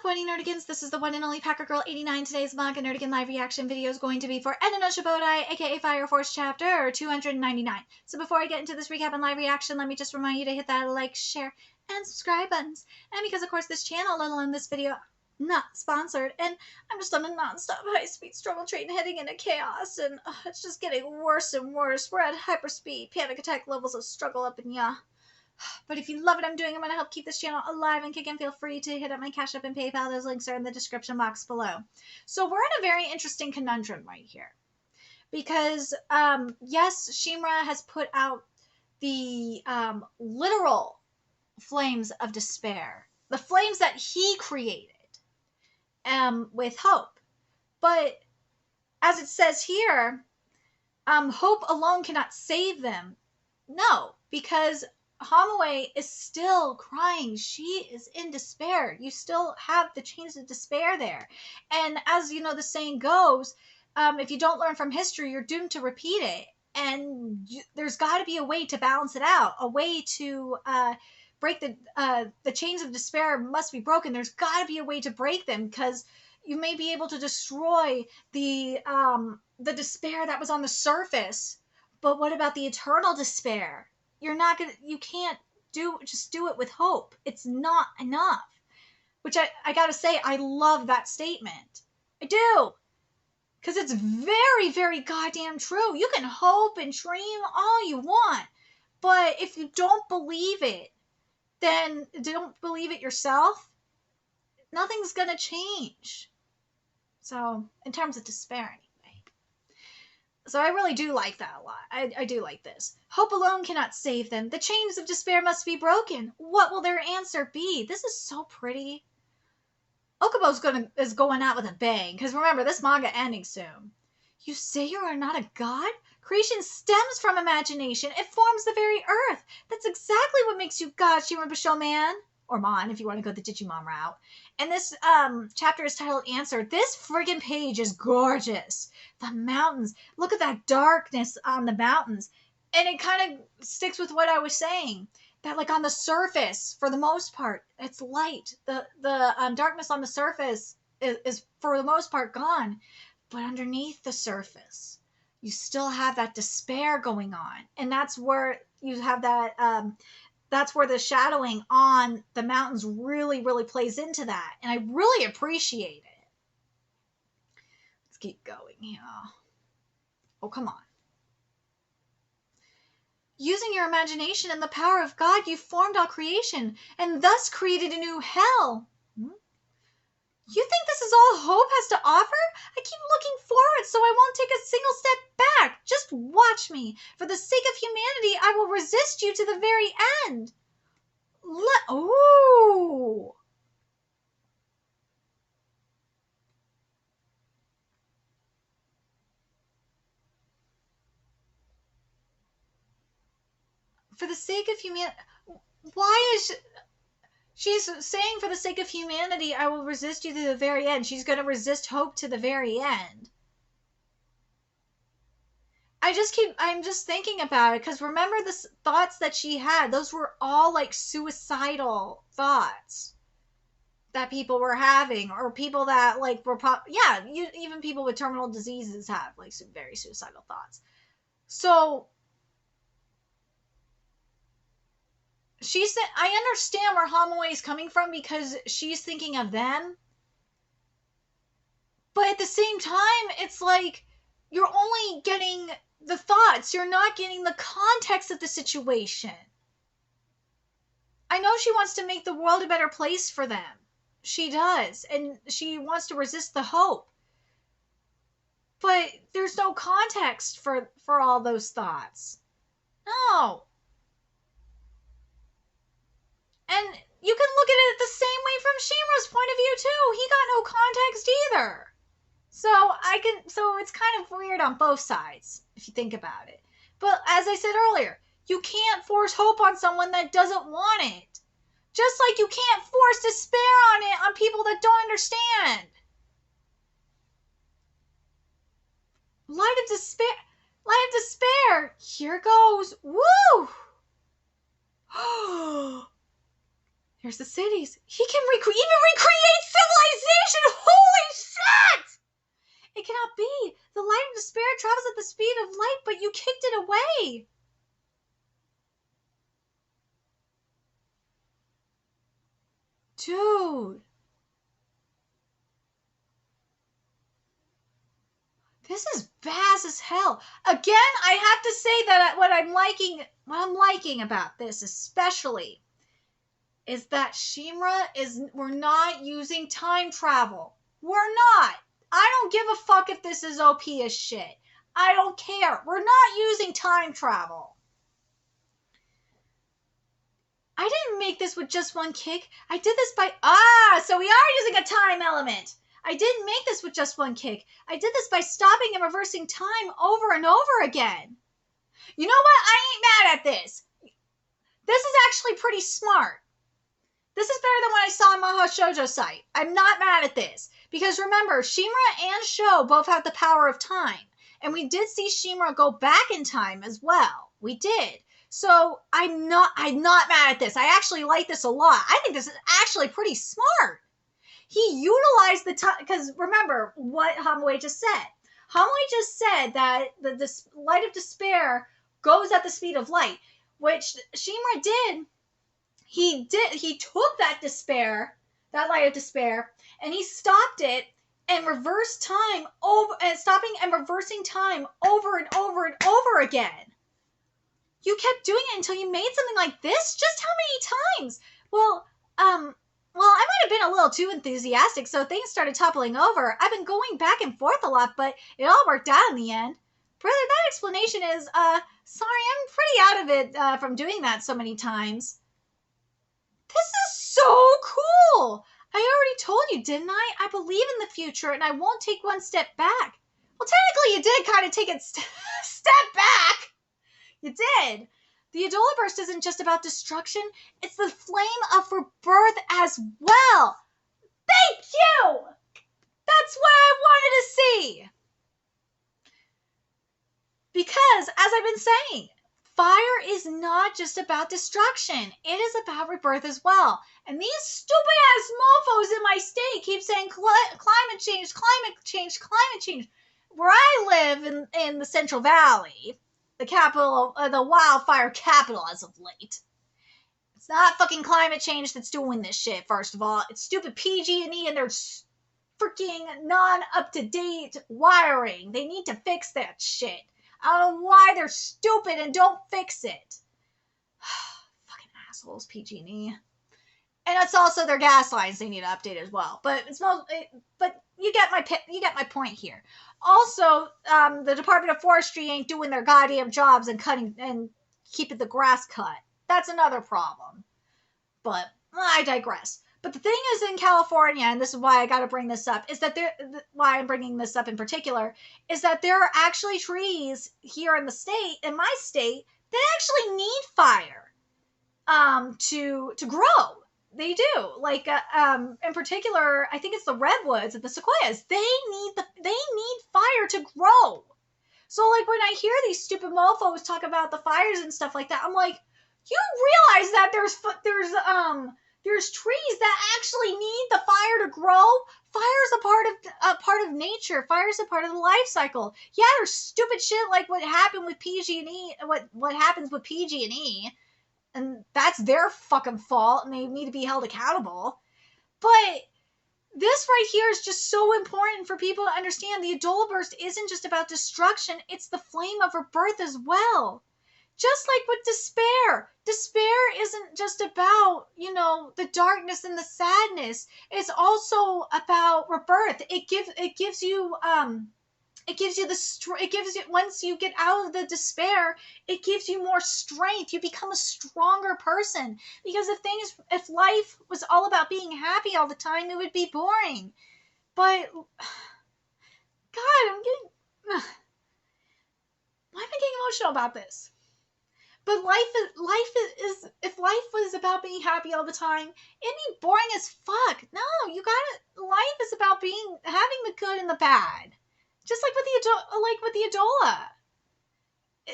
Wedding Nerdigans. This is the one and only Packer Girl 89. Today's Manga Nerdigan live reaction video is going to be for Eden no Shibodai, aka Fire Force Chapter 299. So before I get into this recap and live reaction, let me just remind you to hit that like, share, and subscribe buttons. And because of course this channel, let alone this video, not sponsored, and I'm just on a non-stop high-speed struggle train heading into chaos, and it's just getting worse and worse. We're at hyperspeed, panic attack levels of struggle up in ya. But if you love what I'm doing, I'm going to help keep this channel alive and kicking. Feel free to hit up my Cash App and PayPal. Those links are in the description box below. So we're in a very interesting conundrum right here. Because, yes, Shinra has put out the literal flames of despair. The flames that he created with hope. But, as it says here, hope alone cannot save them. No, because Hamue is still crying. She is in despair. You still have the chains of despair there. And as you know, the saying goes, if you don't learn from history, you're doomed to repeat it. And there's got to be a way to balance it out. A way to break the chains of despair must be broken. There's got to be a way to break them, because you may be able to destroy the despair that was on the surface. But what about the eternal despair? You can't just do it with hope. It's not enough. Which I gotta say, I love that statement. I do. Because it's very, very goddamn true. You can hope and dream all you want. But if you don't believe it, then don't believe it yourself, nothing's gonna change. So, in terms of despair, anyway. So I really do like that a lot. I do like this. Hope alone cannot save them. The chains of despair must be broken. What will their answer be? This is so pretty. Okubo's is going out with a bang. Because remember, this manga ending soon. You say you are not a god? Creation stems from imagination. It forms the very earth. That's exactly what makes you God, Shinra Basho Man. Or Mon, if you want to go the Digimon route. And this chapter is titled Answer. This friggin' page is gorgeous. The mountains. Look at that darkness on the mountains. And it kind of sticks with what I was saying. That, like, on the surface, for the most part, it's light. The darkness on the surface is, for the most part, gone. But underneath the surface, you still have that despair going on. And that's where you have that... that's where the shadowing on the mountains really, really plays into that. And I really appreciate it. Let's keep going here. Oh, come on. Using your imagination and the power of God, you formed all creation and thus created a new hell. You think this is all hope has to offer? I keep looking forward so I won't take a single step back. Just watch me. For the sake of humanity, I will resist you to the very end. Ooh. For the sake of humanity, why is she's saying for the sake of humanity, I will resist you to the very end. She's going to resist hope to the very end. I'm just thinking about it, because remember the thoughts that she had, those were all like suicidal thoughts that people were having, or people that like were, even people with terminal diseases have like some very suicidal thoughts. So she said, I understand where Hamue is coming from, because she's thinking of them. But at the same time, it's like, you're only getting the thoughts. You're not getting the context of the situation. I know she wants to make the world a better place for them. She does. And she wants to resist the hope. But there's no context for all those thoughts. No. And you can look at it the same way from Shinra's point of view, too. He got no context either. So it's kind of weird on both sides, if you think about it. But as I said earlier, you can't force hope on someone that doesn't want it. Just like you can't force despair on people that don't understand. Light of despair. Light of despair. Here goes. Woo! Here's the cities. He can even recreate civilization. explanation! Holy shit! It cannot be. The light of despair travels at the speed of light, but you kicked it away. Dude. This is bass as hell. Again, I have to say that what I'm liking about this especially is that we're not using time travel. We're not. I don't give a fuck if this is OP as shit. I don't care. We're not using time travel. I didn't make this with just one kick. I did this so we are using a time element. I didn't make this with just one kick. I did this by stopping and reversing time over and over again. You know what? I ain't mad at this. This is actually pretty smart. This is better than what I saw on Maha Shoujo site. I'm not mad at this. Because remember, Shinra and Sho both have the power of time. And we did see Shinra go back in time as well. We did. So I'm not mad at this. I actually like this a lot. I think this is actually pretty smart. He utilized the time, because remember what Hamway just said. Hamway just said that the light of despair goes at the speed of light, which Shinra did. He took that despair, that light of despair, and he stopped it and reversed time stopping and reversing time over and over and over again. You kept doing it until you made something like this? Just how many times? Well, I might have been a little too enthusiastic, so things started toppling over. I've been going back and forth a lot, but it all worked out in the end. Brother, that explanation is, sorry, I'm pretty out of it from doing that so many times. This is so cool! I already told you, didn't I? I believe in the future, and I won't take one step back. Well, technically, you did kind of take a step back. You did. The Adola Burst isn't just about destruction. It's the flame of rebirth as well. Thank you! That's what I wanted to see. Because, as I've been saying, fire is not just about destruction. It is about rebirth as well. And these stupid-ass mofos in my state keep saying climate change, climate change, climate change. Where I live in the Central Valley, the capital, the wildfire capital as of late. It's not fucking climate change that's doing this shit, first of all. It's stupid PG&E and their freaking non-up-to-date wiring. They need to fix that shit. I don't know why they're stupid and don't fix it. Fucking assholes, PG&E. And it's also their gas lines they need to update as well. But you get my point here. Also, the Department of Forestry ain't doing their goddamn jobs and cutting and keeping the grass cut. That's another problem. But I digress. But the thing is, in California, and this is why I got to bring this up, is that why I'm bringing this up in particular, is that there are actually trees here in my state, that actually need fire to grow. They do. Like, in particular, I think it's the redwoods and the sequoias. They need fire to grow. So, like, when I hear these stupid mofos talk about the fires and stuff like that, I'm like, you realize that there's trees that actually need the fire to grow? Fire's a part of nature. Fire's a part of the life cycle. Yeah, there's stupid shit like what happened with PG&E, what happens with PG&E. And that's their fucking fault, and they need to be held accountable. But this right here is just so important for people to understand. The Adola Burst isn't just about destruction. It's the flame of rebirth as well. Just like with despair. Despair isn't just about, the darkness and the sadness. It's also about rebirth. It gives you once you get out of the despair, it gives you more strength. You become a stronger person. Because if life was all about being happy all the time, it would be boring. But, God, why am I getting emotional about this? But if life was about being happy all the time, it'd be boring as fuck. No, life is about having the good and the bad. Just like with the Adola.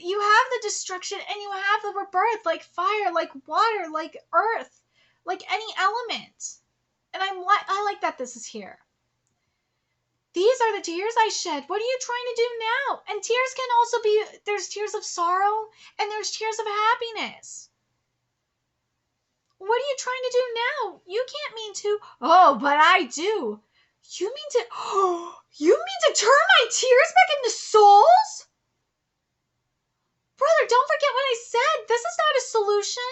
You have the destruction and you have the rebirth, like fire, like water, like earth, like any element. And I like that this is here. These are the tears I shed. What are you trying to do now? And tears can also be, there's tears of sorrow and there's tears of happiness. What are you trying to do now? You can't mean to. Oh, but I do. You mean to, you mean to turn my tears back into souls? Brother, don't forget what I said. This is not a solution.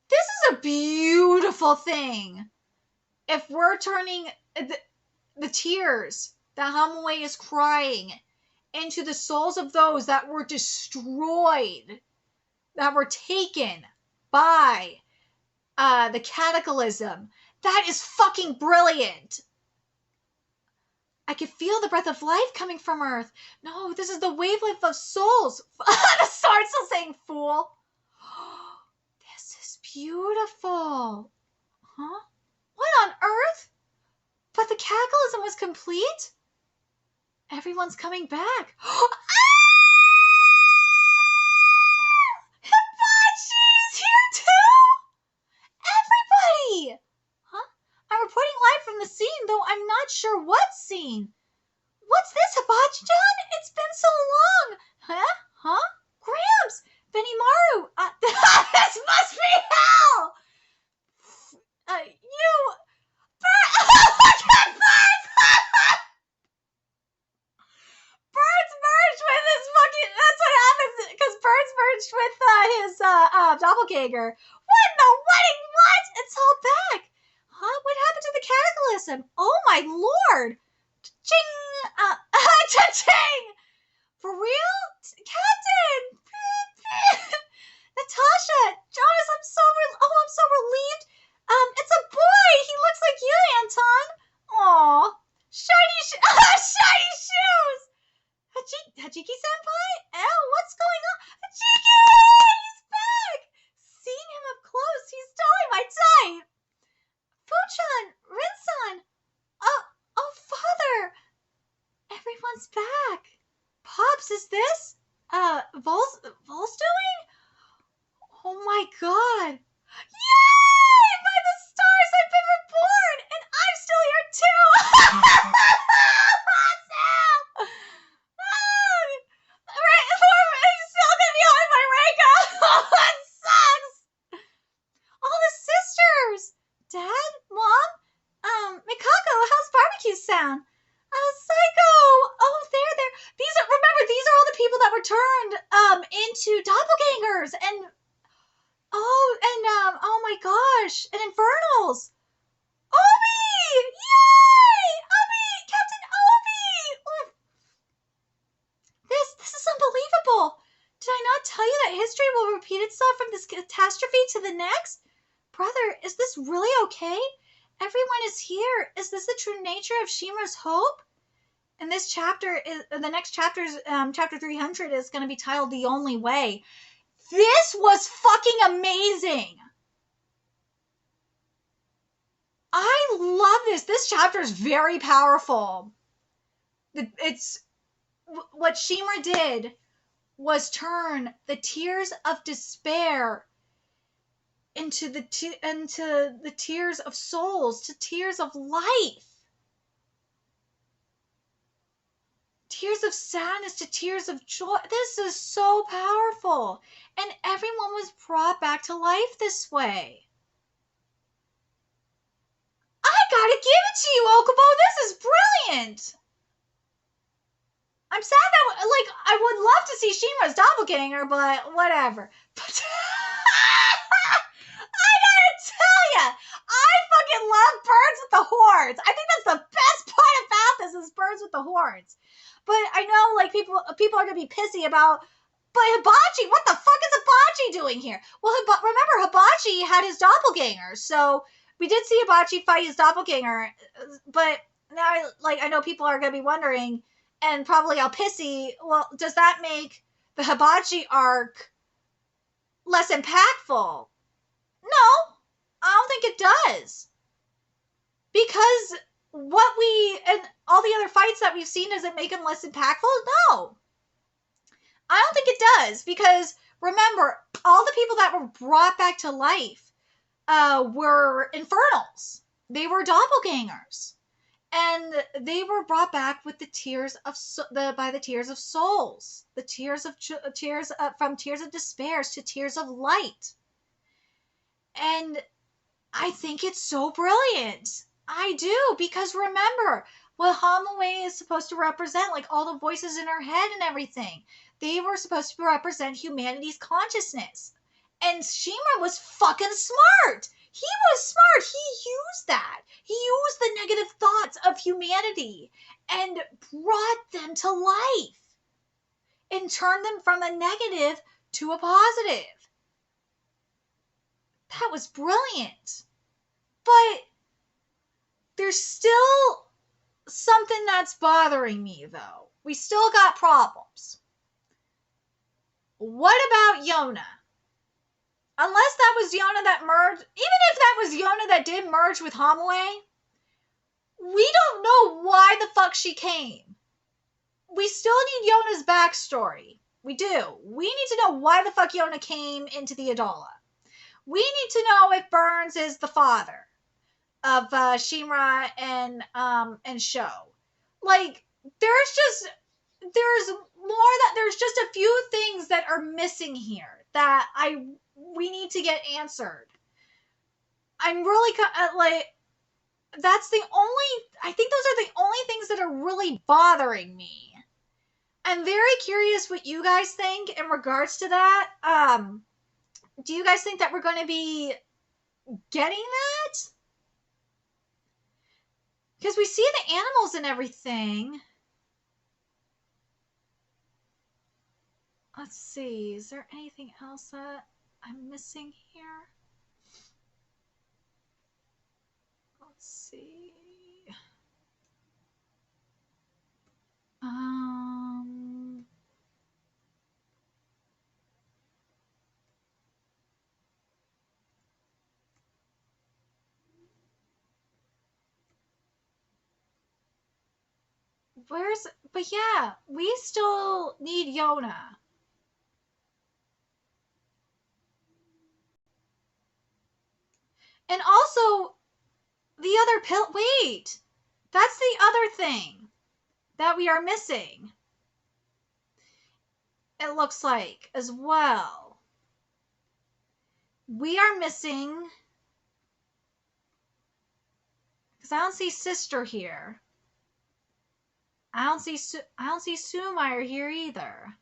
This is a beautiful thing. If we're turning the tears that Hamaway is crying into the souls of those that were destroyed, that were taken by the cataclysm, that is fucking brilliant. I could feel the breath of life coming from Earth. No, this is the wavelength of souls. The sword's still saying fool. This is beautiful. Huh? What on earth? But the cataclysm was complete? Everyone's coming back. Hibachi's here too? Everybody! Huh? I'm reporting live from the scene, though I'm not sure what scene. What's this, Hibachi-chan? It's been so long. Huh? Gramps! Benimaru! This must be hell! Birds merged with his fucking, that's what happens, because Birds merged with his doppelganger. What in the wedding? What? It's all back. Huh? What happened to the cataclysm? Oh my lord. Ching! Cha-ching! For real? Captain! Natasha! Jonas, I'm so relieved. It's a boy! He looks like you, Anton! Aw. Shiny shoes! Hajiki-senpai? Ew, what's going on? Hajiki! He's back! Seeing him up close, he's totally my type! Fuchan! Rin-san! Oh, father! Everyone's back! Pops, is this? Vol's doing? Oh my god! Yay! By the stars, I've been reborn! And I'm still here too! He's still gonna be on my Reika! That sucks! All the sisters! Dad? Mom? Mikako, how's barbecue sound? Psycho! Oh, there. These are all the people that were turned into doppelgangers and oh my gosh, and infernals. Obi! Yay! Obi! Captain Obi! This is unbelievable. Did I not tell you that history will repeat itself from this catastrophe to the next? Brother, is this really okay? Everyone is here. Is this the true nature of Shinra's hope? And this chapter, the next chapter's, chapter 300 is going to be titled The Only Way. This was fucking amazing. I love this. This chapter is very powerful. It's what Shinra did was turn the tears of despair into the tears of souls, to tears of life. Tears of sadness to tears of joy. This is so powerful. And everyone was brought back to life this way. I gotta give it to you, Okubo. This is brilliant. I'm sad that, I would love to see Shinra's doppelganger, but whatever. But I gotta tell ya, I fucking love Birds with the Horns. I think that's the best part about this is Birds with the Horns. But I know, people are gonna be pissy about, but Hibachi, what the fuck is Hibachi doing here? Well, remember, Hibachi had his doppelganger, so we did see Hibachi fight his doppelganger, but now, I know people are gonna be wondering, and probably all pissy, well, does that make the Hibachi arc less impactful? No, I don't think it does. Because and all the other fights that we've seen, does it make them less impactful? No. I don't think it does, because remember, all the people that were brought back to life were infernals. They were doppelgangers. And they were brought back with the tears of by the tears of souls, the tears of from tears of despair to tears of light. And I think it's so brilliant. I do, because remember what Hamaway is supposed to represent, like all the voices in her head and everything. They were supposed to represent humanity's consciousness. And Shinra was fucking smart. He was smart. He used that. He used the negative thoughts of humanity and brought them to life and turned them from a negative to a positive. That was brilliant. But there's still something that's bothering me, though. We still got problems. What about Yona? Unless that was Yona that merged, even if that was Yona that did merge with Hamaway, we don't know why the fuck she came. We still need Yona's backstory. We do. We need to know why the fuck Yona came into the Adola. We need to know if Burns is the father of Shinra and Sho. Like, there's just a few things that are missing here that we need to get answered. I'm really I think those are the only things that are really bothering me. I'm very curious what you guys think in regards to that. Do you guys think that we're going to be getting that? Because we see the animals and everything. Let's see. Is there anything else that I'm missing here? Let's see. But yeah, we still need Yona. And also, the other wait, that's the other thing that we are missing. It looks like as well. We are missing, because I don't see Sister here. I don't see Sumeyer here either.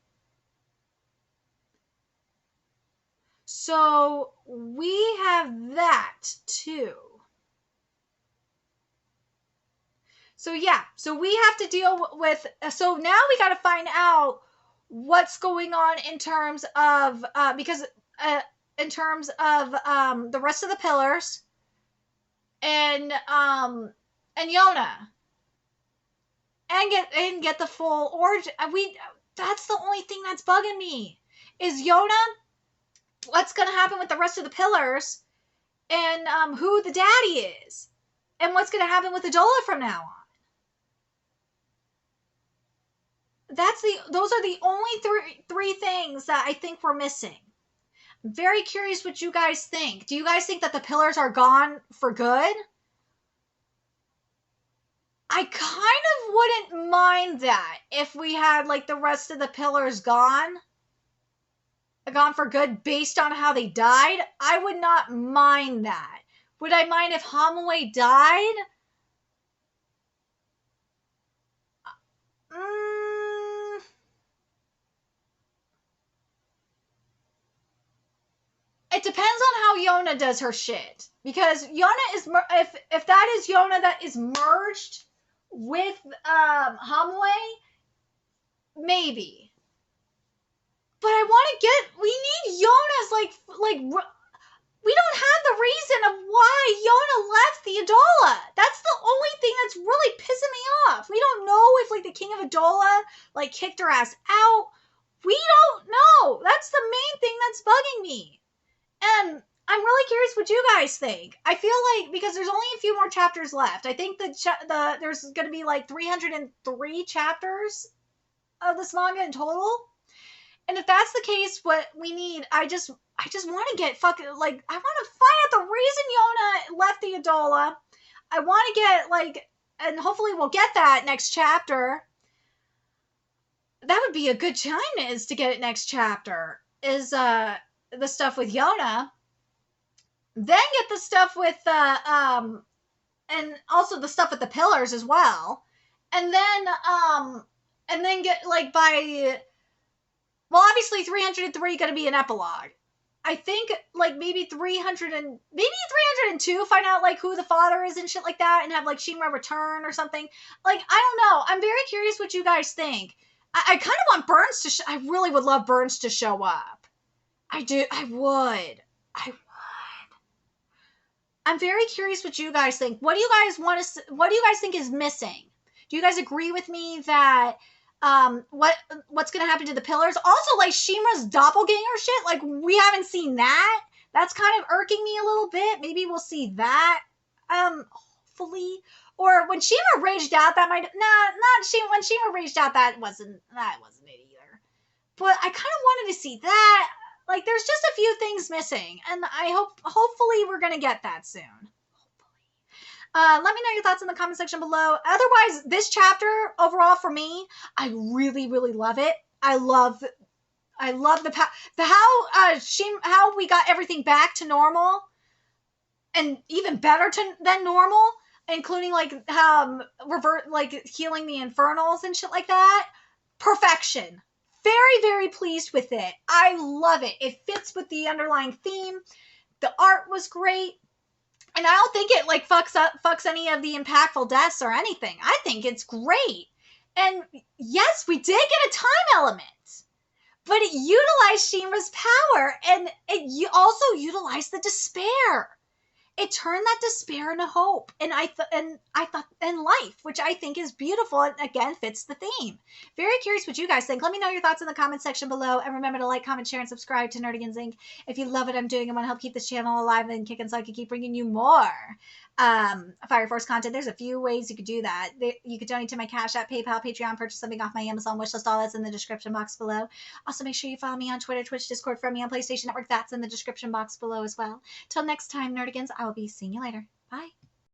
So we have that too. So yeah, so we have to deal with, so now we got to find out what's going on in terms of, in terms of the rest of the pillars and Yona. And get the full origin. That's the only thing that's bugging me. Is Yona, what's going to happen with the rest of the pillars, and who the daddy is, and what's going to happen with Adola from now on. Those are the only three things that I think we're missing. I'm very curious what you guys think. Do you guys think that the pillars are gone for good? I kind of wouldn't mind that if we had like the rest of the pillars gone for good based on how they died. I would not mind that. Would I mind if Hamaway died? It depends on how Yona does her shit. Because Yona is, if that is Yona that is merged with Hamaway, maybe. But I want to we need Yona's we don't have the reason of why Yona left the Adola. That's the only thing that's really pissing me off. We don't know if like the King of Adola like kicked her ass out. We don't know. That's the main thing that's bugging me. And I'm really curious what you guys think. I feel like, because there's only a few more chapters left, I think there's going to be like 303 chapters of this manga in total. And if that's the case, what we need, I just want to get I want to find out the reason Yona left the Adola. I want to get and hopefully we'll get that next chapter. That would be a good time is to get it next chapter. Is the stuff with Yona. Then get the stuff with and also the stuff with the pillars as well. And then get like by, well, obviously 303 going to be an epilogue. I think like maybe 302 find out like who the father is and shit like that, and have like Shinra return or something. Like, I don't know. I'm very curious what you guys think. I kind of want Burns to I really would love Burns to show up. I would. I'm very curious what you guys think. What do you guys want to? What do you guys think is missing? Do you guys agree with me that what's gonna happen to the pillars? Also, like Shinra's doppelganger shit. Like we haven't seen that. That's kind of irking me a little bit. Maybe we'll see that. Hopefully. Or when Shinra raged out, that might not Shinra. When Shinra raged out, that wasn't it either. But I kind of wanted to see that. Like, there's just a few things missing, and hopefully we're gonna get that soon. Let me know your thoughts in the comment section below. Otherwise, this chapter overall for me, I really, really love it. I love how we got everything back to normal, and even better than normal, including like healing the infernals and shit like that. Perfection. Very, very pleased with it. I love it. It fits with the underlying theme. The art was great. And I don't think it like fucks any of the impactful deaths or anything. I think it's great. And yes, we did get a time element, but it utilized Shinra's power, and it also utilized the despair. It turned that despair into hope, and I thought in life, which I think is beautiful and again fits the theme. Very curious what you guys think. Let me know your thoughts in the comment section below, and remember to like, comment, share, and subscribe to Nerdigans Inc. If you love what I'm doing and want to help keep this channel alive and kicking so I can keep bringing you more Fire Force content. There's a few ways you could do that. You could donate to my Cash App, PayPal, Patreon, purchase something off my Amazon wishlist. All that's in the description box below. Also, make sure you follow me on Twitter, Twitch, Discord, friend me on PlayStation Network. That's in the description box below as well. Till next time, Nerdigans, I will be seeing you later. Bye.